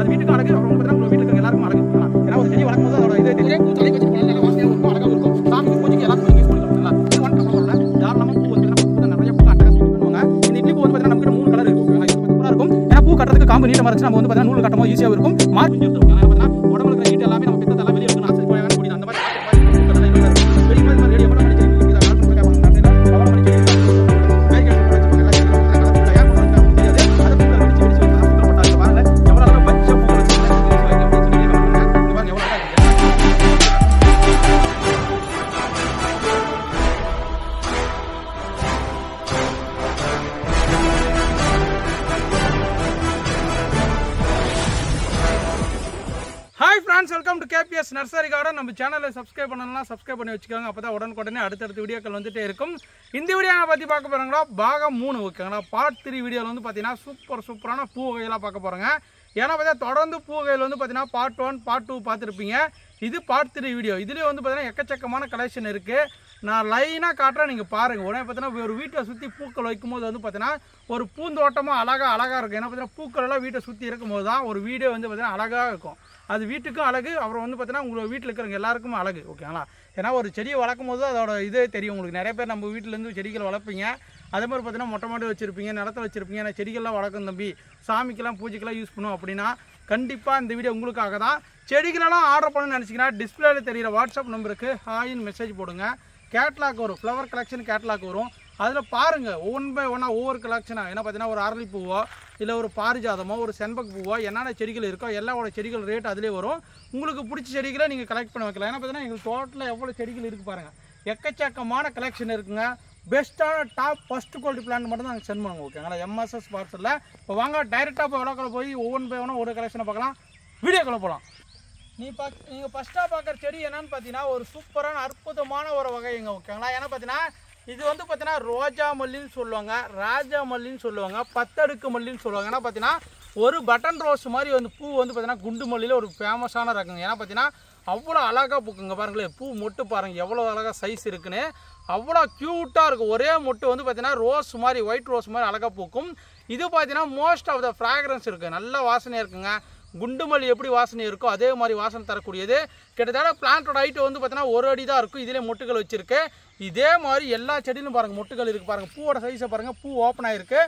அது வீட்டுக்கும் அழகு, அப்புறம் பார்த்தீங்கன்னா உங்கள் வீட்டில் இருக்கிற எல்லாருக்கும் அழகு. ஏன்னா ஒரு செடி வளர்க்கும் போது அதோட இது ஒரே பூ தலை வச்சு போனால் நல்லா வாசனையாக இருக்கும், அழகாக இருக்கும். சாமிக்கு பூஜைக்கு எல்லாத்துக்கும் யூஸ் பண்ணிக்கலாம். இது ஒன் கப்பல் தாராளமாக பூ வந்து நிறைய பூ அட்டகாசம் பண்ணுவாங்க. இந்த இட்லி பூ வந்து பார்த்தீங்கன்னா நமக்கு 3 கலர் இருக்கும். சூப்பராக இருக்கும். ஏன்னா பூ கட்டுறதுக்கு காம்பு நீட்டமாக இருந்துச்சு, நம்ம வந்து பார்த்தீங்கன்னா நூல் கட்டமோ ஈஸியாக இருக்கும். மார்க் கொஞ்சம் இருக்கும். பார்த்தீங்கன்னா உடம்புல இருக்கிற ஹீட் எல்லாமே நம்ம பித்தத்தெல்லாம் வெளியே இருக்கும். ஆசை போய் வேணும் அந்த மாதிரி பெரிய மாதிரி ரெடி எவ்வளோ மணி welcome to KPS nursery garden. நம்ம சேனலை சப்ஸ்கிரைப் பண்ணலாம், சப்ஸ்கிரைப் பண்ணி வச்சுக்கோங்க. அப்போ தான் உடனுக்குடனே அடுத்தடுத்த வீடியோக்கள் வந்துட்டே இருக்கும். இந்த வீடியோ பற்றி பார்க்க போகிறாங்களா, பாகம் 3 ஓகேங்களா. பார்ட் 3 வீடியோவில் வந்து பார்த்தீங்கன்னா சூப்பரான பூ வகையெல்லாம் பார்க்க போகிறாங்க. ஏன்னா பார்த்தீங்கன்னா தொடர்ந்து பூ வகையில் வந்து பார்த்தீங்கன்னா பார்ட் 1 பார்ட் 2 பார்த்துருப்பீங்க. இது பார்ட் 3 வீடியோ. இதுலேயே வந்து பார்த்தீங்கன்னா எக்கச்சக்கமான கலெக்ஷன் இருக்குது. நான் லைனாக காட்டுறேன், நீங்கள் பாருங்கள். உடனே பார்த்தீங்கன்னா ஒரு வீட்டை சுற்றி பூக்கள் வைக்கும்போது வந்து பார்த்தீங்கன்னா ஒரு பூந்தோட்டமாக அழகாக இருக்கும். ஏன்னா பார்த்தீங்கன்னா பூக்கள் எல்லாம் வீட்டை சுற்றி இருக்கும்போது தான் ஒரு வீடியோ வந்து பார்த்தீங்கன்னா அழகாக இருக்கும். அது வீட்டுக்கும் அழகு, அப்புறம் வந்து பார்த்தீங்கன்னா உங்கள் வீட்டில் இருக்கிறவங்க எல்லாருக்கும் அழகு ஓகேங்களா. ஏன்னா ஒரு செடியை வளர்க்கும் போது அதோட இதே தெரியும் உங்களுக்கு. நிறைய பேர் நம்ம வீட்டிலேருந்து செடிகள் வளர்ப்பீங்க. அதே மாதிரி பார்த்தீங்கன்னா மொட்டை மாடி வச்சுருப்பீங்க, நிலத்தை வச்சுருப்பீங்க. ஏன்னா செடிகள்லாம் வளர்க்கும் தம்பி, சாமிக்கெல்லாம் பூஜைக்கெல்லாம் யூஸ் பண்ணும் அப்படின்னா கண்டிப்பாக இந்த வீடியோ உங்களுக்காக தான். செடிகளெல்லாம் ஆர்டர் பண்ணணும்னு நினச்சிங்கன்னா டிஸ்பிளேல தெரிகிற வாட்ஸ்அப் நம்பருக்கு ஹாயின்னு மெசேஜ் போடுங்க. கேட்லாக் வரும், ஃப்ளவர் கலெக்ஷன் கேட்லாக் வரும். அதில் பாருங்கள் ஒன் பை ஒன்னாக ஒவ்வொரு கலெக்ஷனாக. ஏன்னா பார்த்தீங்கன்னா ஒரு அரளி பூவோ இல்லை ஒரு பாரிஜாதமோ ஒரு செண்பக பூவோ என்னென்ன செடிகள் இருக்கோ எல்லாவோட செடிகள் ரேட் அதிலே வரும். உங்களுக்கு பிடிச்ச செடிகளை நீங்கள் கலெக்ட் பண்ண வைக்கலாம். ஏன்னா பார்த்தீங்கன்னா எங்கள் தோட்டத்தில் எவ்வளோ செடிகள் இருக்குது பாருங்கள். எக்கச்சக்கமான கலெக்ஷன் இருக்குங்க. பெஸ்ட்டான டாப் ஃபஸ்ட் குவாலிட்டி பிளான் மட்டும் தான் நாங்கள் சென்ட் பண்ணுவோம் ஓகேங்களா. எம்எஸ்எஸ் பார்சலில் இப்போ வாங்க டைரெக்டாக இப்போ விளக்கில் போய் ஒவ்வொன்று பை ஒன்று ஒரு கலெக்ஷனை பார்க்கலாம். வீடியோக்குள்ளே போகலாம். நீங்கள் ஃபஸ்ட்டாக பார்க்குற செடி என்னன்னு பார்த்தீங்கன்னா ஒரு சூப்பரான அற்புதமான ஒரு வகைங்க ஓகேங்களா. ஏன்னா பார்த்தீங்கன்னா இது வந்து பார்த்தீங்கன்னா ரோஜா மல்லின்னு சொல்லுவாங்க, ராஜா மல்லின்னு சொல்லுவாங்க, 10 அடுக்கு மல்லின்னு சொல்லுவாங்க. ஏன்னா பார்த்தீங்கன்னா ஒரு பட்டன் ரோஸ் மாதிரி வந்து பூ வந்து பார்த்தீங்கன்னா குண்டு மல்லியில் ஒரு ஃபேமஸான ரகங்க. ஏன்னா பார்த்தீங்கன்னா அவ்வளோ அழகாக பூக்குங்க பாருங்களேன். பூ மொட்டு பாருங்கள் எவ்வளோ அழகாக சைஸ் இருக்குன்னு, அவ்வளோ க்யூட்டாக இருக்கும். ஒரே மொட்டு வந்து பார்த்தீங்கன்னா ரோஸ் மாதிரி, ஒயிட் ரோஸ் மாதிரி அழகாக பூக்கும். இது பார்த்தீங்கன்னா மோஸ்ட் ஆஃப் த ஃப்ராக்ரன்ஸ் இருக்குது, நல்ல வாசனையாக இருக்குங்க. குண்டுமல்லி எப்படி வாசனை இருக்கோ அதே மாதிரி வாசனை தரக்கூடியது. கிட்டத்தட்ட பிளான்ட்டோட ஹைட்டு வந்து பார்த்தீங்கன்னா 1 அடி தான் இருக்கும். இதிலே மொட்டுகள் வச்சுருக்கு. இதே மாதிரி எல்லா செடியிலும் பாருங்கள் மொட்டுகள் இருக்குது பாருங்கள். பூவோட சைஸை பாருங்கள், பூ ஓப்பன் ஆகிருக்கு.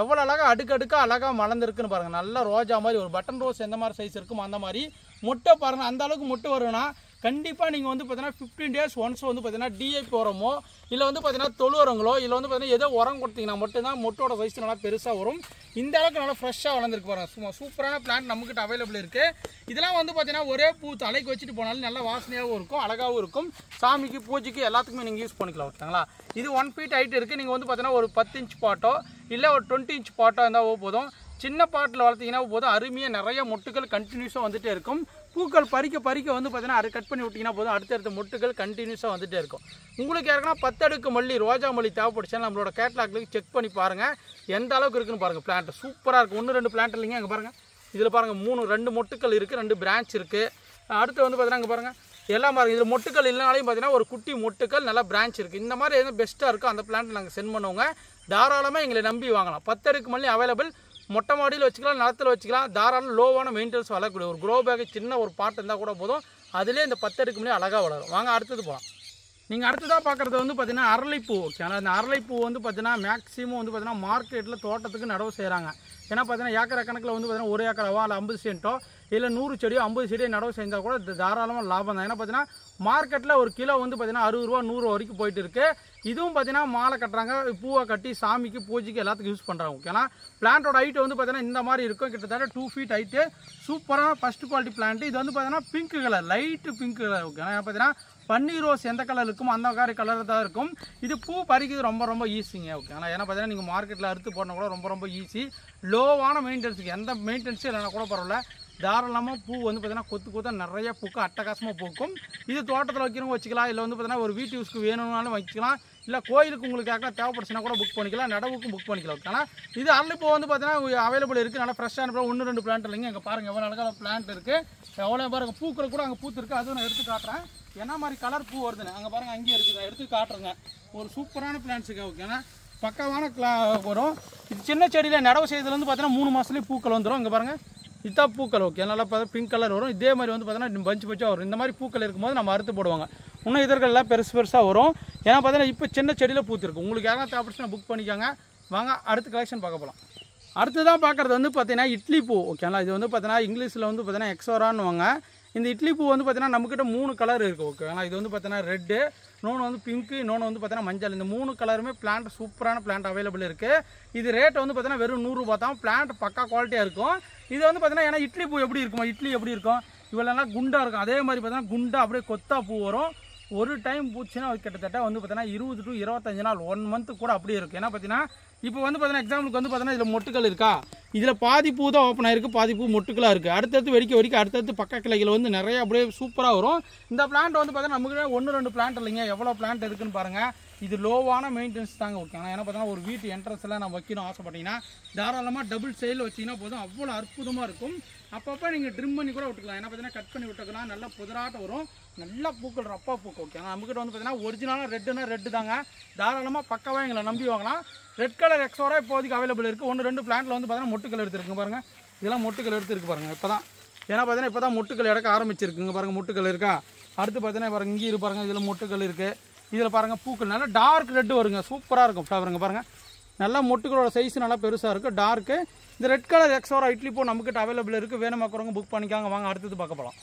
எவ்வளோ அழகாக அடுக்கடுக்காக அழகாக மலர்ந்துருக்குன்னு பாருங்கள். நல்ல ரோஜா மாதிரி ஒரு பட்டன் ரோஸ் எந்த மாதிரி சைஸ் இருக்குமோ அந்த மாதிரி மொட்டை பாருங்கள். அந்த அளவுக்கு மொட்டு வரும்னா கண்டிப்பாக நீங்கள் வந்து பார்த்தீங்கன்னா 15 days ஒன்ஸ் வந்து பார்த்தீங்கன்னா டிஐபி உரமோ இல்லை வந்து பார்த்தீங்கன்னா தொழு உரங்களோ இல்லை வந்து பார்த்தீங்கன்னா ஏதோ உரம் கொடுத்தீங்கன்னா மட்டும்தான் மொட்டோட சைஸ் நல்லா பெருசாக வரும். இந்த அளவுக்கு நல்லா ஃப்ரெஷ்ஷாக வளர்ந்துருக்கு பாருங்கள். சும்மா சூப்பரான பிளான்ட் நம்மக்கிட்ட அவைலபிள் இருக்குது. இதெல்லாம் வந்து பார்த்தீங்கன்னா ஒரே பூ தலைக்கு வச்சுட்டு போனாலும் நல்லா வாசனையாகவும் இருக்கும், அழகாகவும் இருக்கும். சாமிக்கு பூஜைக்கு எல்லாத்துக்குமே நீங்கள் யூஸ் பண்ணிக்கலாம் ஓகேங்களா. இது 1 feet ஹைட் இருக்குது. நீங்கள் வந்து பார்த்தீங்கன்னா ஒரு 10 inch பாட்டோ இல்லை ஒரு 20 inch பாட்டோ இருந்தால் போதும். சின்ன பாட்டில் வளர்த்திங்கன்னா போதும், அருமையாக நிறைய மொட்டுகள் கண்டினியூஸாக வந்துகிட்டே இருக்கும். பூக்கள் பறிக்க வந்து பார்த்தீங்கன்னா அது கட் பண்ணி விட்டிங்கன்னா போதும், அடுத்தடுத்த மொட்டுகள் கண்டினியூஸாக வந்துகிட்டே இருக்கும். உங்களுக்கு யாருக்குன்னா 10 அடுக்கு மல்லி ரோஜா மல்லி தேவைப்படுச்சுன்னா நம்மளோட கேட்லாக்லேயும் செக் பண்ணி பாருங்கள் எந்த அளவுக்கு இருக்குன்னு பாருங்கள். பிளான்ட் சூப்பராக இருக்குது. 1-2 பிளான்ட் இல்லைங்க. அங்கே பாருங்கள், இதில் பாருங்கள் 2 மொட்டுக்கள் இருக்குது, 2 பிரான்ச் இருக்குது. அடுத்து வந்து பார்த்தீங்கன்னா அங்கே பாருங்கள் எல்லாம் பாருங்கள். இதில் மொட்டுக்கள் இல்லைனாலையும் பார்த்தீங்கன்னா ஒரு குட்டி மொட்டுக்கள் நல்லா பிரான்ச் இருக்குது. இந்த மாதிரி எதுவும் பெஸ்ட்டாக இருக்கோ அந்த பிளான்ட் நாங்கள் சென்ட் பண்ணுவோங்க. தாராளமாக எங்களை நம்பி வாங்கலாம். 10 அடுக்கு மல்லி அவைலபிள். மொட்டை மாடியில் வச்சுக்கலாம், நிலத்தில் வச்சுக்கலாம். தாராளம் லோவான மெயின்டெனன்ஸ் வளரக்கூடிய ஒரு க்ரோ பேக் சின்ன ஒரு பாட்டு இருந்தால் கூட போதும். அதிலே இந்த 10 அடுக்கு மல்லி அழகாக வளரும். வாங்க அடுத்தது போகலாம். நீங்கள் அடுத்ததாக பார்க்குறது வந்து பார்த்தீங்கன்னா அரளிப்பூ ஓகே. ஆனால் அந்த அரளிப்பூ வந்து பார்த்தீங்கன்னா மேக்ஸிமம் வந்து பார்த்தீங்கன்னா மார்க்கெட்டில் தோட்டத்துக்கு நடவு செய்கிறாங்க. ஏன்னா பார்த்தீங்கன்னா ஏக்கரை கணக்கில் வந்து பார்த்தீங்கன்னா 1 ஏக்கராவோ இல்லை 50 சென்ட்டோ இல்லை 100 செடியோ 50 செடியோ நடவு செஞ்சால் கூட தாராளமாக லாபம் தான். ஏன்னா பார்த்தீங்கன்னா மார்க்கெட்டில் ஒரு கிலோ வந்து பார்த்தீங்கன்னா 60 ரூபா 100 வரைக்கும் போயிட்டு இருக்குது. இதுவும் பார்த்தீங்கன்னா மாலை கட்டுறாங்க, பூவை கட்டி சாமிக்கு பூஜைக்கு எல்லாத்துக்கும் யூஸ் பண்ணுறாங்க ஓகேனா. பிளான்ட்டோட ஹைட்டு வந்து பார்த்தீங்கன்னா இந்த மாதிரி இருக்கும். கிட்டத்தட்ட 2 feet ஹைட்டு. சூப்பரான ஃபஸ்ட் குவாலிட்டி பிளான்ட்டு. இது வந்து பார்த்தீங்கன்னா pink colour, light pink colour ஓகேனா. பார்த்தீங்கன்னா பன்னீர் ரோஸ் எந்த கலர் இருக்குமோ அந்த மாதிரி கலர் தான் இருக்கும். இது பூ பறிக்கிறது ரொம்ப ஈஸிங்க ஓகேங்களா. ஏன்னா பார்த்தீங்கன்னா நீங்கள் மார்க்கெட்டில் அறுத்து போடணும் கூட ரொம்ப ஈஸி. லோவான மெயின்டெனன்ஸுக்கு எந்த மெயின்டெனன்ஸும் இல்லைனா கூட பரவாயில்ல. தாராளமாக பூ வந்து பார்த்தீங்கன்னா கொத்து நிறைய பூக்கும், அட்டகாசமாக பூக்கும். இது தோட்டத்தில் வைக்கிறவங்க வச்சுக்கலாம், இல்லை வந்து பார்த்தீங்கன்னா ஒரு வீட்டு யூஸ்க்கு வேணும்னாலும் வச்சுக்கலாம், இல்லை கோயிலுக்கு உங்களுக்கு யாருக்கா தேவைப்படுச்சுன்னா கூட புக் பண்ணிக்கலாம், நடவுக்கும் புக் பண்ணிக்கலாம். ஆனால் இது அரளிப்பூ வந்து பார்த்தீங்கன்னா அவைலபிள் இருக்குது. நல்லா ஃப்ரெஷ்ஷான 1-2 பிளான்ட் இல்லைங்க. அங்கே பாருங்கள் எவ்வளோ அழகான பிளான்ட் இருக்குது, எவ்வளோ பாருங்கள். பூக்கள் கூட அங்கே பூத்து இருக்குது. அதுவும் நான் எடுத்து காட்டுறேன் என்ன மாதிரி கலர் பூ வருதுன்னு. அங்கே பாருங்கள் அங்கேயே இருக்குது, எடுத்து காட்டுறேங்க. ஒரு சூப்பரான பிளான்ட்ஸுக்கு ஓகேனா பக்காவான வரும். இது சின்ன செடியில் நடவு செய்யறதுலேருந்து பார்த்தீங்கன்னா 3 மாதத்துலேயே பூக்கள் வந்துடும். இங்கே பாருங்கள் இதுதான் பூக்கள் ஓகே. நல்லா பார்த்தா பிங்க் கலர் வரும். இதே மாதிரி வந்து பார்த்தீங்கன்னா பஞ்சு பஞ்சாக வரும். இந்த மாதிரி பூக்கள் இருக்கும்போது நம்ம அறுத்து போடுவாங்க. இன்னும் இதழ்கள்லாம் பெருசாக வரும். ஏன்னா பார்த்தீங்கன்னா இப்போ சின்ன செடியில் பூத்துருக்கு. உங்களுக்கு யாரும் தேவைப்படுச்சுன்னா புக் பண்ணிக்கோங்க. வாங்க அடுத்த கலெக்ஷன் பார்க்க போகலாம். அடுத்ததாக பார்க்குறது வந்து பார்த்தீங்கன்னா இட்லி பூ ஓகேங்களா. இது வந்து பார்த்தீங்கன்னா இங்கிலீஷில் வந்து பார்த்தீங்கன்னா எக்ஸோரான்னுவாங்க. இந்த இட்லி பூ வந்து பார்த்தீங்கன்னா நம்மக்கிட்ட 3 கலர் இருக்குது ஓகேங்களா. இது வந்து பார்த்தீங்கன்னா ரெட்டு, இன்னொன்று வந்து பிங்க்கு, இன்னொன்று வந்து பார்த்தீங்கன்னா மஞ்சள். இந்த 3 கலருமே பிளான்ட் சூப்பரான பிளான்ட் அவைலபிள் இருக்குது. இது ரேட் வந்து பார்த்தீங்கன்னா வெறும் 100 ரூபா தான். பிளான்ட் பக்கா குவாலிட்டியாக இருக்கும். இது வந்து பார்த்தீங்கன்னா ஏன்னா இட்லி பூ எப்படி இருக்குமா, இட்லி எப்படி இருக்கும் இவ்வளோலாம் குண்டாக இருக்கும். அதே மாதிரி பார்த்தீங்கன்னா குண்டாக அப்படியே கொத்தா பூ வரும். ஒரு டைம் பூச்சுன்னா கிட்டத்தட்ட வந்து பார்த்தீங்கன்னா 20 to 25 நாள் 1 மந்த்து கூட அப்படியே இருக்குது. ஏன்னா பார்த்தீங்கன்னா இப்போ வந்து பார்த்தீங்கன்னா எக்ஸாம்பிளுக்கு வந்து பார்த்தீங்கன்னா இதில் மொட்டுக்கள் இருக்கா, இதில் பாதி பூ தான் ஓப்பன் ஆகிருக்கு, பாதி பூ மொட்டுக்களாக இருக்குது. அடுத்தடுத்து வெடிக்க அடுத்தடுத்து பக்க கிளைகள் வந்து நிறைய அப்படியே சூப்பராக வரும். இந்த பிளான்ட் வந்து பார்த்தீங்கன்னா நமக்கு 1-2 பிளான்ட் இல்லைங்க, எவ்வளோ பிளான்ட் இருக்குன்னு பாருங்கள். இது லோவான மெயின்டெனன்ஸ் தாங்க ஓகேங்களா. ஏன்னா பார்த்தீங்கன்னா ஒரு வீட்டு என்ட்ரன்ஸில் நம்ம வைக்கணும் ஆசைப்பட்டீங்கன்னா தாராளமாக டபுள் சைடில் வச்சிங்கன்னா போதும், அவ்வளோ அற்புதமாக இருக்கும். அப்பப்போ நீங்கள் ட்ரிம் பண்ணி கூட விட்டுக்கலாம். ஏன்னா பார்த்தீங்கன்னா கட் பண்ணி விட்டுக்கலாம், நல்லா புதராட்டம் வரும், நல்லா பூக்கள் ரப்பா பூக்கும் ஓகேங்களா. நம்மக்கிட்ட வந்து பார்த்தீங்கன்னா ஒரிஜினலாக ரெட்டுன்னா ரெட்டு தாங்க. தாராளமாக பக்கவாக எங்களை நம்பி வாங்கலாம். ரெட் கலர் எக்ஸோரா இப்போதைக்கு அவைலபிள் இருக்குது. 1-2 பிளான்ட்டில் வந்து பார்த்தீங்கன்னா மொட்டுக்கள் எடுத்துருக்கு பாருங்கள். இதெல்லாம் மொட்டுக்கள் எடுத்துருக்கு பாருங்கள் இப்போ தான். ஏன்னா பார்த்தீங்கன்னா இப்போ தான் மொட்டுக்கள் எடுக்க ஆரம்பிச்சிருக்குங்க பாருங்கள். மொட்டுக்கள் இருக்கா, அடுத்து பார்த்தீங்கன்னா பாருங்கள் இங்கே இரு பாருங்கள், இதில் மொட்டுக்கள் இருக்குது. இதில் பாருங்கள் பூக்கள் நல்லா டார்க் ரெட்டு வருங்க, சூப்பராக இருக்கும் ஃப்ளவருங்க பாருங்கள். நல்லா மொட்டுகளோட சைஸ் நல்லா பெருசாக இருக்குது, டார்க்கு. இந்த ரெட் கலர் எக்ஸோரா இட்லி பூ நம்மக்கிட்ட அவைலபிள் இருக்குது. வேணுமாக்கிறவங்க புக் பண்ணிக்காங்க. வாங்க அடுத்தது பார்க்க போகலாம்.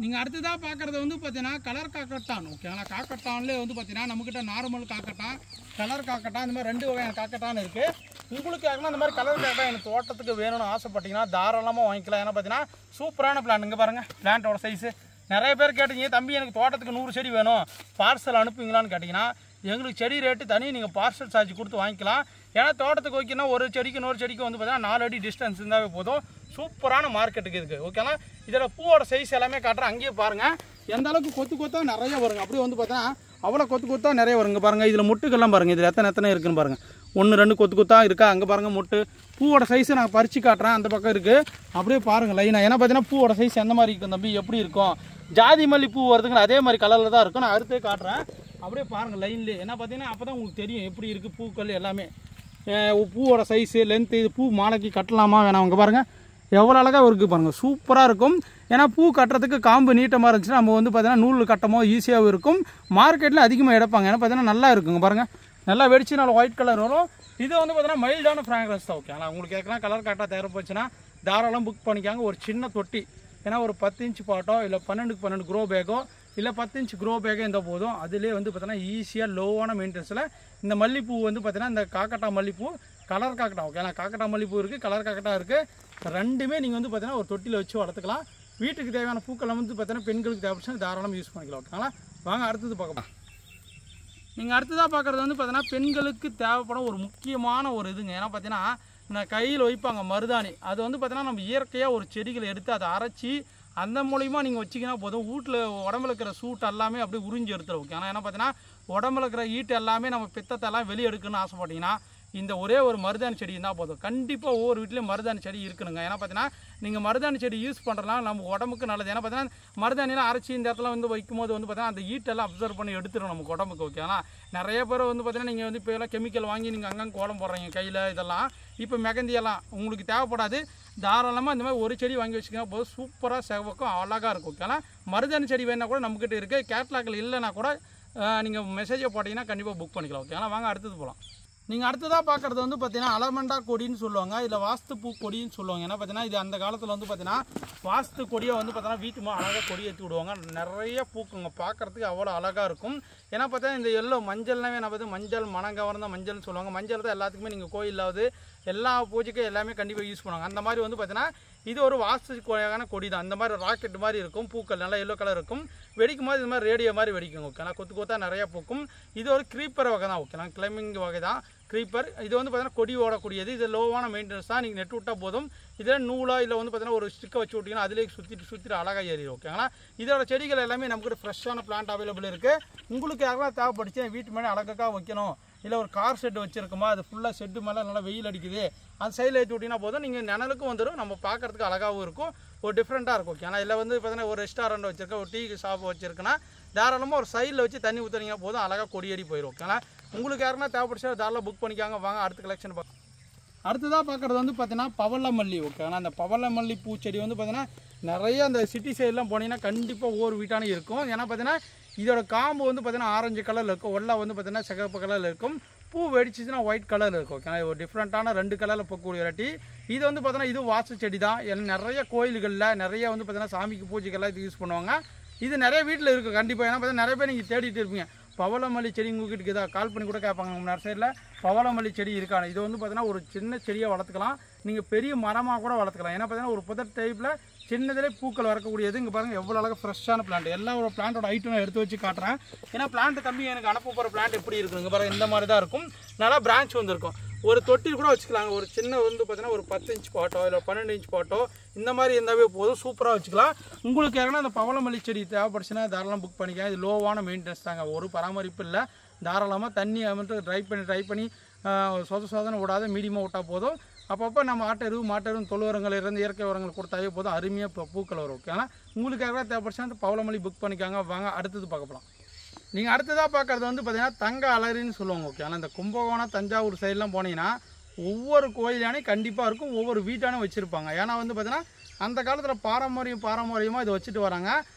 நீங்கள் அடுத்ததாக பார்க்குறது வந்து பார்த்தீங்கன்னா கலர் காக்கட்டான் ஓகேங்களா. காக்கட்டான்லேயே வந்து பார்த்தீங்கன்னா நம்மக்கிட்ட நார்மல் காக்கட்டான், கலர் காக்கட்டான், இந்த மாதிரி 2 வகையான காக்கட்டான் இருக்குது. உங்களுக்கு யாருன்னா இந்த மாதிரி கலர் காக்கட்டான் எனக்கு தோட்டத்துக்கு வேணும்னு ஆசைப்பட்டீங்கன்னா தாராளமாக வாங்கிக்கலாம். ஏன்னா பார்த்தீங்கன்னா சூப்பரான பிளான். இங்கே பாருங்கள் பிளான்ட்டோட சைஸு. நிறைய பேர் கேட்டீங்க, தம்பி எனக்கு தோட்டத்துக்கு 100 செடி வேணும், பார்சல் அனுப்புவீங்களான்னு கேட்டிங்கன்னா எங்களுக்கு செடி ரேட்டு தனி, நீங்கள் பார்சல் சார்ஜ் கொடுத்து வாங்கிக்கலாம். ஏன்னா தோட்டத்துக்கு வைக்கணும் ஒரு செடிக்கு இன்னொரு செடிக்கு வந்து பார்த்தீங்கன்னா 4 அடி டிஸ்டன்ஸ் இருந்தாவே போதும். சூப்பரான மார்க்கெட்டுக்கு இருக்குது ஓகேங்களா. இதில் பூவோட சைஸ் எல்லாமே காட்டுறேன், அங்கேயே பாருங்கள் எந்த அளவுக்கு கொத்து கொத்தாக நிறைய வருங்க. அப்படியே வந்து பார்த்தீங்கன்னா அவ்வளோ கொத்து கொத்தாக நிறைய வருங்க பாருங்கள். இதில் மொட்டுக்கெல்லாம் பாருங்கள், இதில் எத்தனை இருக்குன்னு பாருங்கள். 1-2 கொத்து கொத்தாக இருக்கா, அங்கே பாருங்கள் மொட்டு. பூவோட சைஸை நான் பறித்து காட்டுறேன், அந்த பக்கம் இருக்குது. அப்படியே பாருங்கள் லைனாக. ஏன்னா பார்த்தீங்கன்னா பூவோட சைஸ் எந்த மாதிரி இருக்கும் தம்பி, எப்படி இருக்கும், ஜாதி மல்லி பூ வருதுங்களா அதே மாதிரி கலரில் தான் இருக்கும். நான் அடுத்தே காட்டுறேன், அப்படியே பாருங்கள் லைன்லேயே. ஏன்னா பார்த்தீங்கன்னா அப்போ தான் உங்களுக்கு தெரியும் எப்படி இருக்குது பூக்கள் எல்லாமே, பூவோட சைஸு லென்த்து. இது பூ மாலைக்கு கட்டலாமா வேணாம், அங்கே பாருங்கள் எவ்வளோ அழகாக இருக்குது பாருங்கள், சூப்பராக இருக்கும். ஏன்னா பூ கட்டுறதுக்கு காம்பு நீட்டமாக இருந்துச்சுன்னா நம்ம வந்து பார்த்தீங்கன்னா நூல் கட்டமோ ஈஸியாகவும் இருக்கும். மார்க்கெட்டில் அதிகமாக எடுப்பாங்க. ஏன்னா பார்த்தீங்கன்னா நல்லா இருக்குங்க பாருங்கள், நல்லா வெடிச்சு நல்லா ஒயிட் கலர் வரும். இது வந்து பார்த்தீங்கன்னா மைல்டான ஃப்ராக்ரன்ஸ் தான் ஓகேங்களா. உங்களுக்கு கேட்கலாம் கலர் காட்டாக தேவைப்போச்சுன்னா தாராளம் புக் பண்ணிக்காங்க. ஒரு சின்ன தொட்டி, ஏன்னா ஒரு 10 இன்ச் பாட்டோ இல்லை 12க்கு 12 க்ரோ பேக்கோ இல்லை 10 இன்ச் க்ரோ பேக்கோ இருந்தால் போதும். அதிலே வந்து பார்த்தீங்கன்னா ஈஸியாக லோவான மெயின்டெனன்ஸில் இந்த மல்லிப்பூ வந்து பார்த்தீங்கன்னா இந்த காக்கட்டா மல்லிப்பூ, கலர் காக்கட்டா ஓகேங்களா. காக்கட்டா மல்லிப்பூ இருக்குது, கலர் காக்கட்டா இருக்குது. ரெண்டுமே நீங்கள் வந்து பார்த்தீங்கன்னா ஒரு தொட்டியில் வச்சு வளர்த்துக்கலாம். வீட்டுக்கு தேவையான பூக்களை வந்து பார்த்தீங்கன்னா பெண்களுக்கு தேவைப்படுச்சுன்னா தாராளமாக யூஸ் பண்ணிக்கலாம் ஓகேங்களா. வாங்க அடுத்தது பார்க்கலாம். நீங்கள் அடுத்ததாக பார்க்குறது வந்து பார்த்தீங்கன்னா பெண்களுக்கு தேவைப்படும் ஒரு முக்கியமான ஒரு இதுங்க. ஏன்னா பார்த்தீங்கன்னா இந்த கையில் வைப்பாங்க மருதாணி, அது வந்து பார்த்தீங்கன்னா நம்ம இயற்கையாக ஒரு செடிகளை எடுத்து அதை அரைச்சி அந்த மூலிமா நீங்கள் வச்சிங்கன்னா போதும். வீட்டில் உடம்புல இருக்கிற சூட்டு எல்லாமே அப்படியே உறிஞ்சி எடுத்துரும் ஓகே. ஏன்னா பார்த்தீங்கன்னா உடம்புல இருக்கிற ஈட்டு எல்லாமே நம்ம பித்தத்தை எல்லாம் வெளியே எடுக்கணும்னு ஆசைப்பட்டீங்கன்னா இந்த ஒரே ஒரு மருதாணி செடி இருந்தால் போதும். கண்டிப்பாக ஒவ்வொரு வீட்லேயும் மருதாணி செடி இருக்கணுங்க. ஏன்னா பார்த்தீங்கன்னா நீங்கள் மருதாணி செடி யூஸ் பண்ணுறதுனால நம்ம உடம்புக்கு நல்லது. ஏன்னா பார்த்தீங்கன்னா மருதாணிலாம் அரைச்சி இந்த இடத்துல வந்து வைக்கும்போது வந்து பார்த்தீங்கன்னா அந்த ஈட்டெல்லாம் அப்சர்வ் பண்ணி எடுத்துரும் நமக்கு உடம்புக்கு ஓகேங்களா. நிறைய பேர் வந்து பார்த்தீங்கன்னா நீங்கள் வந்து இப்போ எல்லாம் கெமிக்கல் வாங்கி நீங்கள் அங்கங்கே கோலம் போடுறீங்க கையில் இதெல்லாம். இப்போ மெகந்தியெல்லாம் உங்களுக்கு தேவைப்படாது. தாராளமாக இந்த மாதிரி ஒரு செடி வாங்கி வச்சுக்கிங்கன்னா போதும், சூப்பராக செவக்கும் அழகாக இருக்கும் ஓகேங்களா. மருதாணி செடி வேணா கூட நம்மக்கிட்ட இருக்குது. கேட்லாக்கில் இல்லைன்னா கூட நீங்கள் மெசேஜை போட்டிங்கன்னா கண்டிப்பாக புக் பண்ணிக்கலாம் ஓகேங்களா. வாங்க அடுத்தது போகலாம். நீங்கள் அடுத்ததாக பார்க்குறது வந்து பார்த்தீங்கன்னா அலமண்டா கொடின்னு சொல்லுவாங்க, இல்லை வாஸ்து பூ கொடின்னு சொல்லுவாங்க. ஏன்னா பார்த்தீங்கன்னா இது அந்த காலத்தில் வந்து பார்த்தீங்கன்னா வாஸ்து கொடியை வந்து பார்த்தீங்கன்னா வீட்டுமா அழகாக கொடி ஏற்றி விடுவாங்க. நிறைய பூக்குங்க, பார்க்குறதுக்கு அவ்வளோ அழகாக இருக்கும். ஏன்னா பார்த்தீங்கன்னா இந்த எல்லோ மஞ்சள்னாவே என்ன பார்த்து மஞ்சள் மனங்கவர்ந்த மஞ்சள்னு சொல்லுவாங்க. மஞ்சள் தான் எல்லாத்துக்குமே நீங்கள் கோயிலாவது எல்லா பூஜைக்கும் எல்லாமே கண்டிப்பாக யூஸ் பண்ணுவாங்க. அந்த மாதிரி வந்து பார்த்தீங்கன்னா இது ஒரு வாஸ்துக்கான கொடி தான். இந்த மாதிரி ராக்கெட் மாதிரி இருக்கும், பூக்கள் நல்லா எல்லோ கலர் இருக்கும். வெடிக்கும் போது இது மாதிரி ரேடியோ மாதிரி வெடிக்கும் ஓகேனா. கொத்து கொத்தா நிறையா பூக்கும். இது ஒரு க்ரீப்பர் வகை தான் ஓகேனா, கிளைம்பிங் வகை தான் க்ரீப்பர். இது வந்து பார்த்தீங்கன்னா கொடி ஓடக்கூடியது. இது லோவான மெயின்டெனன்ஸ் தான். நீங்கள் நெட் விட்டால் போதும். இதில் நூலாக இல்லை வந்து பார்த்தீங்கன்னா ஒரு ஸ்டிக்கை வச்சு விட்டிங்கன்னா அதிலே சுற்றிட்டு அழகாக ஏறிடும் ஓகேங்களா. இதோட செடிகள் எல்லாமே நமக்கு ஃப்ரெஷ்ஷான பிளான்ட் அவைலபிள் இருக்குது. உங்களுக்கு யாரெல்லாம் தேவைப்படுச்சு வீட்டு மேலே அழகாக வைக்கணும், இல்லை ஒரு கார் ஷெட்டு வச்சுருக்குமா அது ஃபுல்லாக ஷெட்டு மேலே நல்லா வெயில் அடிக்குது அந்த சைடில் ஏற்றி விட்டிங்கன்னா போதும், நீங்கள் நிழலுக்கும் வந்துடும், நம்ம பார்க்குறதுக்கு அழகாகவும் இருக்கும், ஒரு டிஃப்ரெண்ட்டாக இருக்கும் ஓகே. ஆனால் இல்லை வந்து பார்த்தீங்கன்னா ஒரு ரெஸ்டாரண்ட் வச்சுருக்கேன், ஒரு டீ ஷாப் வச்சுருக்குன்னா தாராளமாக ஒரு சைடில் வச்சு தண்ணி ஊற்றுனீங்கன்னா போதும், அழகாக கொடியேறி போயிடும் ஓகேங்களா. உங்களுக்கு யாருன்னா தேவைப்படுச்சா தாராளமாக புக் பண்ணிக்காங்க. வாங்க அடுத்த கலெக்ஷன் பார்க்கலாம். அடுத்ததாக பார்க்குறது வந்து பார்த்தீங்கன்னா பவளமல்லி. ஓகேங்களா, அந்த பவளமல்லி பூச்செடி வந்து பார்த்தீங்கன்னா நிறைய அந்த சிட்டி சைட்லாம் போனீங்கன்னா கண்டிப்பாக ஒவ்வொரு வீட்டானே இருக்கும். ஏன்னா பார்த்தீங்கன்னா இதோட காம்பு வந்து பார்த்தீங்கன்னா ஆரஞ்சு கலரில் இருக்கும், ஒல்லை வந்து பார்த்தீங்கன்னா சிகப்பு கலரில் இருக்கும், பூ வெடிச்சிச்சுன்னா ஒயிட் கலரில் இருக்கும். ஓகேங்களா, ஒரு டிஃப்ரெண்ட்டான 2 கலரில் பூக்கக்கூடிய வெரைட்டி. இது வந்து பார்த்தீங்கன்னா இது வாசு செடி தான். நிறைய கோயில்களில் நிறைய வந்து பார்த்தீங்கன்னா சாமிக்கு பூஜைகள்லாம் இது யூஸ் பண்ணுவாங்க. இது நிறைய வீட்டில் இருக்குது கண்டிப்பாக. ஏன்னா பார்த்தீங்கன்னா நிறைய பேர் நீங்கள் தேடிட்டு இருப்பீங்க பவளமல்லி செடி உங்ககிட்ட இருக்குதா, கால் பண்ணி கூட கேட்பாங்க நம்ம நர்சரியில் பவளமல்லி செடி இருக்காது. இது வந்து பார்த்தீங்கன்னா ஒரு சின்ன செடியாக வளர்த்துக்கலாம், நீங்கள் பெரிய மரமாக கூட வளர்த்துக்கலாம். ஏன்னா பார்த்தீங்கன்னா ஒரு புதர் டைப்பில் சின்னதிலே பூக்கள் வரக்கூடியது. இங்கே பாருங்கள் எவ்வளோ அழகாக ஃப்ரெஷ்ஷான பிளான்ட். எல்லா ஒரு பிளான்ட்டோட ஐட்டம் நான் எடுத்து வச்சு காட்டுறேன். ஏன்னா பிளான்ட் தம்பி எனக்கு அனுப்ப போகிற பிளான்ட் எப்படி இருக்கும், இங்கே பாருங்கள் இந்த மாதிரி தான் இருக்கும். நல்லா பிரான்ச் வந்துருக்கும். ஒரு தொட்டில் கூட வச்சுக்கலாங்க. ஒரு சின்ன வந்து பார்த்தீங்கன்னா ஒரு 10 இன்ச் பாட்டோ இல்லை 12 இன்ச் பாட்டோ இந்த மாதிரி இருந்தாவே போதும், சூப்பராக வச்சுக்கலாம். உங்களுக்கு யாருன்னா அந்த பவளமல்லி செடி தேவைப்படுச்சுன்னா தாராளமாக புக் பண்ணிக்கலாம். இது லோவான மெயின்டெனன்ஸ் தாங்க, ஒரு பராமரிப்பு இல்லை. தாராளமாக தண்ணி மட்டும் ட்ரை பண்ணி சோதனை விடாத மீடியமாக விட்டால் போதும். அப்பப்போ நம்ம மாட்டெருவு தொழு உரங்கள் இருந்து இயற்கை உரங்கள் கொடுத்தாவே போதும், அருமையாக பூக்கள் வரும். ஓகேங்களா, உங்களுக்கு யாராவது தேவைப்படுச்சுன்னா பவளமல்லி புக் பண்ணிக்காங்க. வாங்க அடுத்தது பார்க்கலாம். நீங்கள் அடுத்ததாக பார்க்குறது வந்து பார்த்தீங்கன்னா தங்க அலரின்னு சொல்லுவாங்க. ஓகேங்களா, இந்த கும்பகோணம் தஞ்சாவூர் சைட்லாம் போனீங்கன்னா ஒவ்வொரு கோயிலானே கண்டிப்பாக இருக்கும், ஒவ்வொரு வீட்டானே வச்சுருப்பாங்க. ஏன்னா வந்து பார்த்தீங்கன்னா அந்த காலத்தில் பாரம்பரியமாக இதை வச்சுட்டு வராங்க.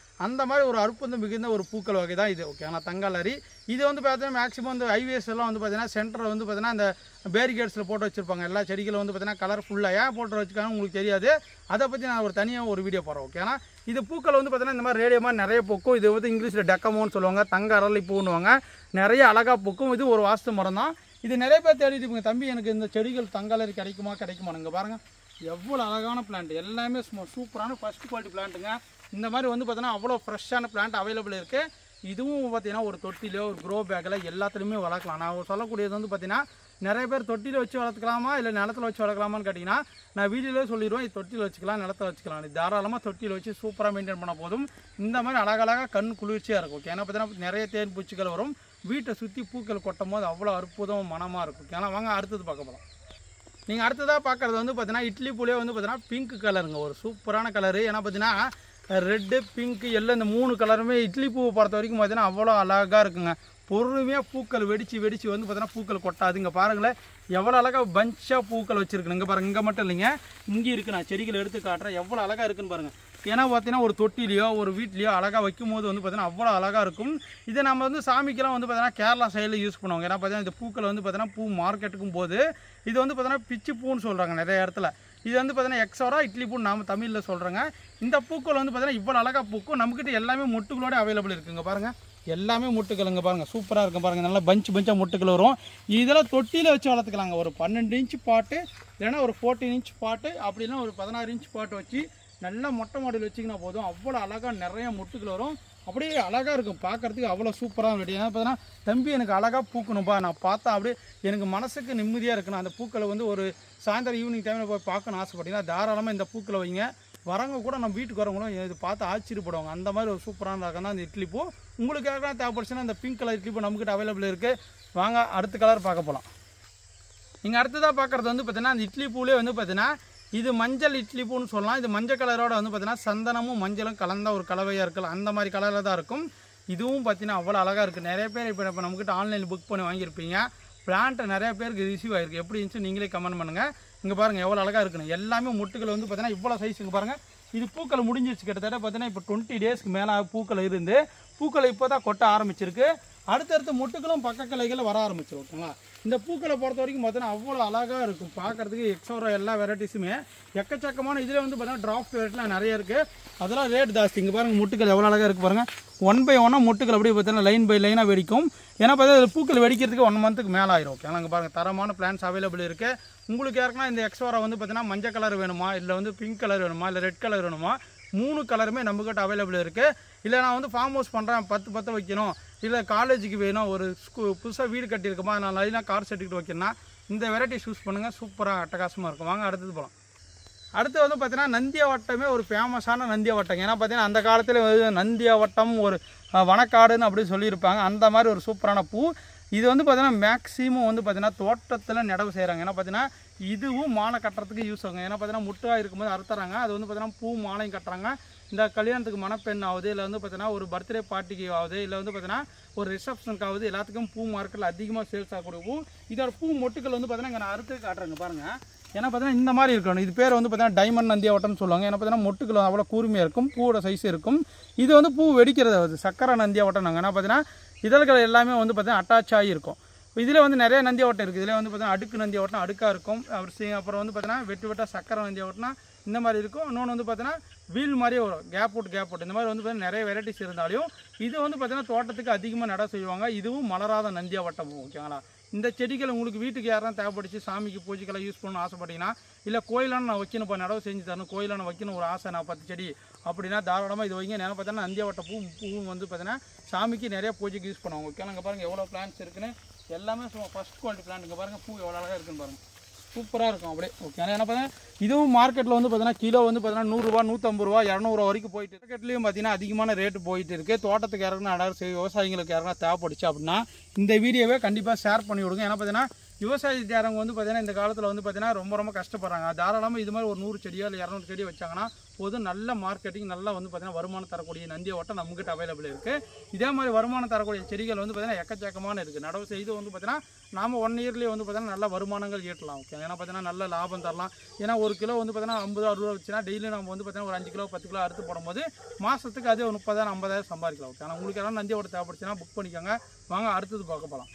அந்த மாதிரி ஒரு அற்புதம் மிகுந்த ஒரு பூக்கள் வகை தான் இது. ஓகேங்களா, தங்க அலரி. இது வந்து பார்த்தீங்கன்னா மேக்ஸிமம் வந்து ஹைவேஸ் எல்லாம் வந்து பார்த்தீங்கன்னா சென்டரில் வந்து பார்த்தீங்கன்னா அந்த பேரிகேட்ஸில் போட்டு வச்சுருப்பாங்க. எல்லா செடிகளும் வந்து பார்த்தீங்கன்னா கலர்ஃபுல்லாக ஏன் போட்டு வச்சுக்காங்க உங்களுக்கு தெரியாது. அதை பற்றி நான் ஒரு தனியாக ஒரு வீடியோ போடுறேன். ஓகேனா, இது பூக்கள் வந்து பார்த்தீங்கன்னா இந்த மாதிரி ரேடியமாக நிறைய பூக்கும். இது வந்து இங்கிலீஷில் டெக்கமோன்னு சொல்லுவாங்க, தங்க அரளி பூன்னுவாங்க. நிறைய அழகாக பூக்கும். இது ஒரு வாஸ்து மரம் தான். இது நிறைய பேர் தேடிட்டு இருப்பீங்க, தம்பி எனக்கு இந்த செடிகள் தங்க அலரி கிடைக்குமானுங்க. பாருங்கள் எவ்வளோ அழகான பிளான்ட், எல்லாமே சூப்பரான ஃபஸ்ட் குவாலிட்டி பிளான்ட்டுங்க. இந்த மாதிரி வந்து பார்த்தீங்கன்னா அவ்வளோ ஃப்ரெஷ்ஷான பிளான்ட் அவைலபிள் இருக்குது. இதுவும் பார்த்தீங்கன்னா ஒரு தொட்டிலையோ ஒரு க்ரோ பேக்கில் எல்லாத்துலேயுமே வளர்க்கலாம். நான் சொல்லக்கூடியது வந்து பார்த்தீங்கன்னா நிறைய பேர் தொட்டியில் வச்சு வளர்த்துக்கலாமா இல்லை நிலத்தில் வச்சு வளர்க்கலாமான்னு கேட்டிங்கன்னா நான் வீடியோவில் சொல்லிடுவேன். இது தொட்டியில் வச்சுக்கலாம், நிலத்தில் வச்சுக்கலாம். இது தாராளமாக தொட்டியில் வச்சு சூப்பராக மெயின்டைன் பண்ண போதும். இந்த மாதிரி அழகழகாக கண் குளிர்ச்சியாக இருக்கும். ஓகே, ஏன்னா பார்த்தீங்கன்னா நிறைய தேன் பூச்சிகள் வரும். வீட்டை சுற்றி பூக்கள் கொட்டும் போது அவ்வளோ அற்புதம் மனமாக இருக்கும். ஏன்னா வாங்க அடுத்தது பார்க்க போகலாம். நீங்கள் அடுத்ததாக பார்க்குறது வந்து பார்த்தீங்கன்னா இட்லி பூலே வந்து பார்த்தீங்கன்னா பிங்க் கலருங்க, ஒரு சூப்பரான கலரு. ஏன்னா பார்த்தீங்கன்னா ரெட்டு பிங்க் எல்லாம் இந்த 3 கலருமே இட்லி பூவை பொறுத்த வரைக்கும் பார்த்தீங்கன்னா அவ்வளோ அழகாக இருக்குங்க. பொறுமையாக பூக்கள் வெடித்து வந்து பார்த்தீங்கன்னா பூக்கள் கொட்டாது. இங்கே பாருங்களேன் எவ்வளோ அழகாக பஞ்சாக பூக்கள் வச்சுருக்குங்க. இங்கே பாருங்கள், இங்கே மட்டும் இல்லைங்க, இங்கே இருக்குது. நான் செடிகள் எடுத்து காட்டுறேன் எவ்வளோ அழகாக இருக்குன்னு பாருங்கள். ஏன்னா பார்த்தீங்கன்னா ஒரு தொட்டிலையோ ஒரு வீட்லையோ அழகாக வைக்கும் போது வந்து பார்த்தீங்கன்னா அவ்வளோ அழகாக இருக்கும். இதை நம்ம வந்து சாமிக்கெல்லாம் வந்து பார்த்தீங்கன்னா கேரளா சைடில் யூஸ் பண்ணுவாங்க. ஏன்னா பார்த்தீங்கன்னா இந்த பூக்கள் வந்து பார்த்தீங்கன்னா பூ மார்க்கெட்டுக்கும் போது இது வந்து பார்த்தீங்கன்னா பிச்சு பூன்னு சொல்கிறாங்க நிறைய இடத்துல. இது வந்து பார்த்தீங்கன்னா எக்ஸோரா இட்லி பூன்னு நாம் தமிழில் சொல்கிறேங்க. இந்த பூக்கள் வந்து பார்த்தீங்கன்னா இவ்வளோ அழகாக பூக்கும். நம்மக்கிட்ட எல்லாமே மொட்டுகளோட அவைலபிள் இருக்குங்க. பாருங்கள் எல்லாமே மொட்டுக்கலுங்க. பாருங்கள் சூப்பராக இருக்கும். பாருங்கள் நல்லா பஞ்சாக மொட்டுக்கள் வரும். இதெல்லாம் தொட்டியில் வச்சு வளர்த்துக்கலாங்க. ஒரு 12 இன்ச் பாட்டு இல்லைன்னா ஒரு 14 இன்ச் பாட்டு அப்படின்னா ஒரு 16 இன்ச் பாட்டு வச்சு நல்லா மொட்டை மாடியில் வச்சிங்கன்னா போதும். அவ்வளோ அழகாக நிறைய மொட்டுக்கள் வரும். அப்படியே அழகாக இருக்கும், பார்க்குறதுக்கு அவ்வளோ சூப்பராக இருக்கும். ஏன்னா பார்த்தீங்கன்னா தம்பி எனக்கு அழகாக பூக்கணும்பா, நான் பார்த்தா அப்படியே எனக்கு மனசுக்கு நிம்மதியாக இருக்கணும். அந்த பூக்களை வந்து ஒரு சாயந்தரம் ஈவினிங் டைமில் போய் பார்க்கணும் ஆசைப்பட்டீங்கன்னா தாராளமாக இந்த பூக்களை வைங்க. வரவங்க கூட நம்ம வீட்டுக்கு வரவங்களும் இது பார்த்து ஆச்சரியப்படுவாங்க. அந்த மாதிரி ஒரு சூப்பரான ரகம் தான் இந்த இட்லி பூ. உங்களுக்கு யாருக்கான தேவைப்படுச்சுன்னா இந்த பிங்க் கலர் இட்லி பூ நம்மக்கிட்ட அவைலபிள் இருக்குது. வாங்க அடுத்த கலர் பார்க்க போகலாம். நீங்கள் அடுத்ததாக பார்க்குறது வந்து பார்த்தீங்கன்னா அந்த இட்லி பூலே வந்து பார்த்தீங்கன்னா இது மஞ்சள் இட்லி பூன்னு சொல்லலாம். இது மஞ்சள் கலரோட வந்து பார்த்தீங்கன்னா சந்தனமும் மஞ்சளும் கலந்த ஒரு கலவையாக இருக்கலாம். அந்த மாதிரி கலரில் தான் இருக்கும். இதுவும் பார்த்தீங்கன்னா அவ்வளோ அழகாக இருக்குது. நிறைய பேர் இப்போ நம்மக்கிட்ட ஆன்லைனில் புக் பண்ணி வாங்கியிருப்பீங்க. பிளான்ட்டை நிறைய பேருக்கு ரிசீவ் ஆகிருக்கு. எப்படி இருந்துச்சு நீங்களே கமெண்ட் பண்ணுங்கள். இங்கே பாருங்கள் எவ்வளோ அழகாக இருக்குன்னு. எல்லாமே முட்டுகள் வந்து பார்த்தீங்கன்னா இவ்வளோ சைஸ். இங்கே பாருங்கள் இது பூக்கள் முடிஞ்சிருச்சு. கிட்டத்தட்ட பார்த்தீங்கன்னா இப்போ 20 டேஸ்க்கு மேலே பூக்கள் இருந்து பூக்களை இப்போ தான் கொட்ட ஆரம்பிச்சிருக்கு. அடுத்தடுத்து மொட்டுகளும் பக்க கிளைகள் வர ஆரம்பிச்சிடும். ஓகேங்களா, இந்த பூக்களை பொறுத்த வரைக்கும் பார்த்தீங்கன்னா அவ்வளோ அழகாக இருக்கும். பார்க்குறதுக்கு எக்ஸோரா எல்லா வெரைட்டிஸுமே எக்கச்சக்கமான இதில் வந்து பார்த்தீங்கன்னா டிராஃப்ட் வெரைட்டிலாம் நிறைய இருக்குது. அதெல்லாம் ரேட் ஜாஸ்தி. இங்கே பாருங்கள் முட்டுக்கள் எவ்வளோ அழகாக இருக்குது பாருங்கள். 1 by 1 முட்டுக்கள் அப்படியே பார்த்தீங்கன்னா லைன் பை லைனாக வெடிக்கும். ஏன்னா பார்த்தீங்கன்னா பூக்கள் வெடிக்கிறதுக்கு 1 மந்த்துக்கு மேலே ஆயிரும். ஓகே, அங்கே பாருங்கள் தரமான பிளான்ஸ் அவைலபிள் இருக்குது. உங்களுக்கு யாருக்குன்னா இந்த எக்ஸோரா வந்து பார்த்தீங்கன்னா மஞ்சள் கலர் வேணுமா இல்லை வந்து பிங்க் கலர் வேணுமா இல்லை ரெட் கலர் வேணுமா, 3 கலருமே நம்மக்கிட்ட அவைலபிள் இருக்குது. இல்லை நான் வந்து ஃபார்ம் ஹவுஸ் பண்ணுறேன் 10 வைக்கணும், இல்லை காலேஜுக்கு வேணும், ஒரு புதுசாக வீடு கட்டியிருக்குமா நான் லைனாக கார் சர்டிஃபிகேட் வைக்கணும்னா இந்த வெரைட்டி யூஸ் பண்ணுங்கள். சூப்பராக அட்டகாசமாக இருக்கும். வாங்க அடுத்தது போகலாம். அடுத்து வந்து பார்த்தீங்கன்னா நந்தியாவட்டமே ஒரு ஃபேமஸான நந்தியாவட்டம். ஏன்னா பார்த்தீங்கன்னா அந்த காலத்தில் நந்தியாவட்டம் ஒரு வனக்காடுன்னு அப்படின்னு சொல்லியிருப்பாங்க. அந்த மாதிரி ஒரு சூப்பரான பூ. இது வந்து பார்த்தீங்கன்னா மேக்ஸிமம் வந்து பார்த்தீங்கன்னா தோட்டத்தில் நடவு செய்கிறாங்க. ஏன்னா பார்த்தீங்கன்னா இதுவும் மாலை கட்டுறதுக்கு யூஸ் ஆகும். ஏன்னா பார்த்தீங்கன்னா முட்டாக இருக்கும்போது அறுத்துறாங்க, அது வந்து பார்த்தீங்கன்னா பூ மாலையும் கட்டுறாங்க. இந்த கல்யாணத்துக்கு மணப்பெண் ஆகுது, இல்லை வந்து பார்த்தீங்கன்னா ஒரு பர்த்டே பார்ட்டிக்கு ஆகுது, இல்லை வந்து பார்த்தீங்கன்னா ஒரு ரிசப்ஷனுக்கு ஆகுது, எல்லாத்துக்கும் பூ மார்க்கெட்டில் அதிகமாக சேல்ஸ் ஆகக்கூடிய பூ. இதோட பூ மொட்டுக்கள் வந்து பார்த்தீங்கன்னா இங்கே நான் அறுத்து காட்டுறேங்க பாருங்கள். ஏன்னா பார்த்தீங்கன்னா இந்த மாதிரி இருக்கணும். இது பேர் வந்து பார்த்தீங்கன்னா டைமண்ட் நந்தியாவட்டம்னு சொல்லுவாங்க. ஏன்னா பார்த்தீங்கன்னா மொட்டுக்கள் அவ்வளோ கூர்மையாக இருக்கும், பூவோட சைஸ் இருக்கும். இது வந்து பூ வெடிக்கிறது வந்து சக்கரை நந்தியாவட்டம் நாங்கள். ஏன்னா பார்த்தீங்கன்னா இதழ்கள் எல்லாமே வந்து பார்த்தீங்கன்னா அட்டாச் ஆகி இருக்கும். இதில் வந்து நிறைய நந்தியாவட்டம் இருக்குது. இதில் வந்து பார்த்தீங்கன்னா அடுக்கு நந்தியாவட்டம் அடுக்காக இருக்கும். அப்புறம் வந்து பார்த்தீங்கன்னா வெட்டு சக்கரை நந்தியாவட்டம்னா இந்த மாதிரி இருக்கும். இன்னொன்று வந்து பார்த்தீங்கன்னா வீல் மாதிரியே வரும், கேப் போட்டு இந்த மாதிரி வந்து பார்த்தீங்கன்னா நிறைய வெரைட்டிஸ் இருந்தாலும் இது வந்து பார்த்தீங்கன்னா தோட்டத்துக்கு அதிகமாக நட செய்வாங்க. இதுவும் மலராத நந்தியாவட்டம். ஓகேங்களா? இந்த செடிகள் உங்களுக்கு வீட்டுக்கு யாரும் தேவைப்படுச்சு சாமிக்கு பூஜைக்கெல்லாம் யூஸ் பண்ணணும்னு ஆசைப்பட்டீங்கன்னா, இல்லை கோயிலான நான் வைக்கணும், இப்போ நடவு செஞ்சு தரணும், கோயிலான வைக்கணும் ஒரு ஆசை, நான் 10 செடி அப்படின்னா தாராளமாக இது வைங்க. நேரம் பார்த்தீங்கன்னா நந்தியாவட்ட பூ வந்து பார்த்தீங்கன்னா சாமிக்கு நிறைய பூஜைக்கு யூஸ் பண்ணுவாங்க. ஓகே, அங்கே பாருங்கள் எவ்வளோ பிளான்ஸ் இருக்குன்னு. எல்லாமே சும்மா ஃபஸ்ட் குவாலிட்டி பிளான். இங்கே பாருங்கள் பூ எவ்வளோ அழகாக இருக்குன்னு பாருங்கள், சூப்பராக இருக்கும் அப்படியே. ஓகே, ஏன்னா பார்த்தீங்கன்னா இதுவும் மார்க்கெட்டில் வந்து பார்த்தீங்கன்னா கிலோ வந்து பார்த்தீங்கன்னா 100 ரூபா 150 ரூபா 200 ரூபா வரைக்கும் போயிட்டு மார்க்கெட்லேயும் பார்த்தீங்கன்னா அதிகமான ரேட்டு போயிட்டு இருக்குது. தோட்டத்துக்கு யாருன்னா விவசாயிகளுக்கு யாருன்னா தேவைப்படுச்சு அப்படின்னா இந்த வீடியோவே கண்டிப்பாக ஷேர் பண்ணி விடுங்க. ஏன்னா பார்த்தீங்கன்னா விவசாயக்காரங்க வந்து பார்த்தீங்கன்னா இந்த காலத்தில் வந்து பார்த்தீங்கன்னா ரொம்ப கஷ்டப்படுறாங்க. தாராளமாக இது மாதிரி ஒரு 100 செடியோ இல்லை 200 செடியோ வச்சாங்கன்னா போதும், நல்ல மார்க்கெட்டிங் நல்லா வந்து பார்த்தீங்கன்னா வருமானம் தரக்கூடிய நந்தியாவட்டம் நம்மகிட்ட அவைலபிள் இருக்குது. இதே மாதிரி வருமானம் தரக்கூடிய செடிகள் வந்து பார்த்தீங்கன்னா எக்கச்சக்கமான இருக்குது. நடவு செய்து வந்து பார்த்தீங்கன்னா நாம் 1 இயர்லேயே வந்து பார்த்தீங்கன்னா நல்ல வருமானங்கள் ஈட்டலாம். ஓகே, ஏன்னா பார்த்தீங்கன்னா நல்ல லாபம் தரலாம். ஏன்னா ஒரு கிலோ வந்து பார்த்தீங்கன்னா 50-60 ரூபா வச்சுன்னா டெய்லி நம்ம வந்து பார்த்தீங்கன்னா ஒரு 5 கிலோ 10 கிலோ அறுத்து போடும்போது மாதத்துக்கு அதே ஒரு 30,000-50,000 சம்பாதிக்கலாம். ஓகே, ஆனால் உங்களுக்கு யாரும் நந்தியாவட்டம் தேவைப்படுச்சுன்னா புக் பண்ணிக்கோங்க. வாங்க அடுத்தது பார்க்க போகலாம்.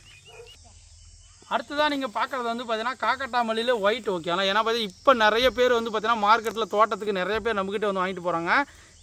அடுத்ததான் நீங்கள் பார்க்குறது வந்து பார்த்தீங்கன்னா காக்கட்டாமல்லியில் ஒயிட். ஓகே, ஆனால் ஏன்னா பார்த்தீங்கன்னா இப்போ நிறைய பேர் வந்து பார்த்தீங்கன்னா மார்க்கெட்டில் தோட்டத்துக்கு நிறைய பேர் நம்மகிட்ட வந்து வாங்கிட்டு போகிறாங்க.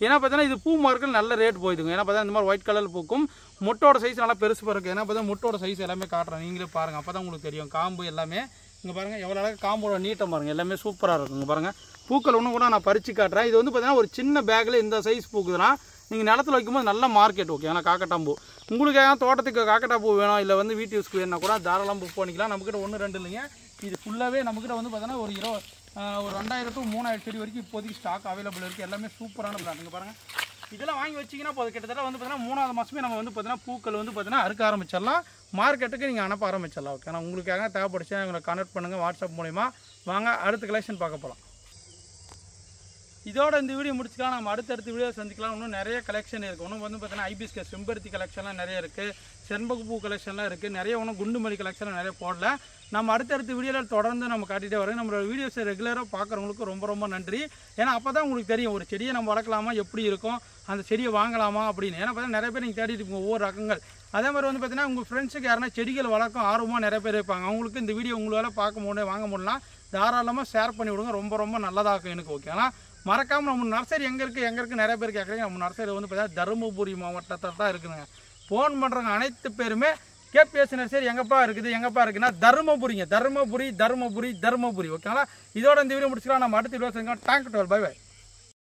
ஏன்னா பார்த்தீங்கன்னா இது பூ மார்க்கெட் நல்ல ரேட் போயிடுங்க. ஏன்னா பார்த்தீங்கன்னா இந்த மாதிரி ஒயிட் கலரில் பூக்கும், மொட்டோட சைஸ் நல்லா பெருசு இருக்குது. ஏன்னா பார்த்தீங்கன்னா மொட்டோட சைஸ் எல்லாமே காட்டுறேன், நீங்களே பாருங்கள், அப்போ தான் உங்களுக்கு தெரியும். காம்பு எல்லாமே இங்கே பாருங்கள் எவ்வளோ அழகாக காம்போட நீட்டம் பாருங்கள், எல்லாமே சூப்பராக இருக்குங்க. பாருங்கள் பூக்கள் ஒன்று கூட நான் பறித்து காட்டுறேன். இது வந்து பார்த்தீங்கன்னா ஒரு சின்ன பேக்கில் இந்த சைஸ் பூக்குதுன்னா நீங்கள் நிலத்தில் வைக்கும்போது நல்ல மார்க்கெட். ஓகே, ஆனால் காக்கட்டாம்பூ உங்களுக்கு ஏன் தோட்டத்துக்கு காக்கட்டாம்பூ வேணும், இல்லை வந்து வீட்டு யூஸ்க்கு வேணும்னா கூட தாராளம் புக் பண்ணிக்கலாம். நம்மக்கிட்ட 1-2 இல்லைங்க, இது ஃபுல்லாகவே நம்மக்கிட்ட வந்து பார்த்தீங்கன்னா ஒரு 2000 to 3000 செடி வரைக்கும் இப்போதைக்கு ஸ்டாக் அவைலபிள் இருக்குது. எல்லாமே சூப்பரான பிளான். இங்கே பாருங்கள், இதெல்லாம் வாங்கி வச்சிங்கன்னா போதும், கிட்டத்தட்ட வந்து பார்த்தீங்கன்னா 3வது மாதமே நம்ம வந்து பார்த்தீங்கன்னா பூக்கள் வந்து பார்த்தீங்கன்னா அறுக்க ஆரம்பிச்சிடலாம், மார்க்கெட்டுக்கு நீங்கள் அனுப்ப ஆரம்பிச்சிடலாம். ஓகே, ஆனால் உங்களுக்காக தேவைப்படுச்சா எங்களை கனெக்ட் பண்ணுங்கள் வாட்ஸ்அப் மூலிமா. வாங்க அடுத்த கலெக்ஷன் பார்க்க போகலாம். இதோட இந்த வீடியோ முடிச்சுக்கலாம். நம்ம அடுத்தடுத்த வீடியோ சந்திக்கலாம். இன்னும் நிறைய கலெக்ஷன் இருக்குது. இன்னும் வந்து பார்த்தீங்கன்னா ஐபிஸ்கஸ் செம்பருத்தி கலெக்ஷன்லாம் நிறைய இருக்குது, செண்பக பூ கலெக்ஷன்லாம் இருக்குது, நிறைய ஒன்றும் குண்டுமல்லி கலெக்ஷன்லாம் நிறைய போடல. நம்ம அடுத்தடுத்த வீடியோவில் தொடர்ந்து நம்ம காட்டிகிட்டே வரோம். நம்மளோட வீடியோஸை ரெகுலராக பார்க்குறவங்களுக்கு ரொம்ப நன்றி. ஏன்னா அப்போ தான் உங்களுக்கு தெரியும் ஒரு செடியை நம்ம வளர்க்கலாமா, எப்படி இருக்கும், அந்த செடியை வாங்கலாமா அப்படின்னு. ஏன்னா பார்த்தீங்கன்னா நிறைய பேர் நீங்கள் தேடிட்டு இருப்பீங்க ஒவ்வொரு ரகங்கள். அதே மாதிரி வந்து பார்த்தீங்கன்னா உங்கள் ஃப்ரெண்ட்ஸுக்கு யாருன்னா செடிகள் வளர்க்கும் ஆர்வமாக நிறைய பேர் இருப்பாங்க. அவங்களுக்கு இந்த வீடியோ உங்களால் பார்க்க முடியும் வாங்க முடியலாம், தாராளமாக ஷேர் பண்ணி விடுங்க. ரொம்ப நல்லதாகும் எனக்கு. ஓகே, ஆனால் மறக்காமல் நம்ம நர்சரி எங்கே இருக்குது நிறைய பேர் கேட்குறீங்க. நம்ம நர்சரி வந்து பார்த்தீங்கன்னா தருமபுரி மாவட்டத்தில் தான் இருக்குதுங்க. ஃபோன் பண்ணுறவங்க அனைத்து பேருமே கேபிஎஸ் நர்சரி எங்கப்பா இருக்குதுன்னா தருமபுரி. ஓகேங்களா? இதோட இந்த வீடியோ முடிச்சுக்கலாம். நம்ம அடுத்த வீடியோ செஞ்சோம். Thank you, bye by.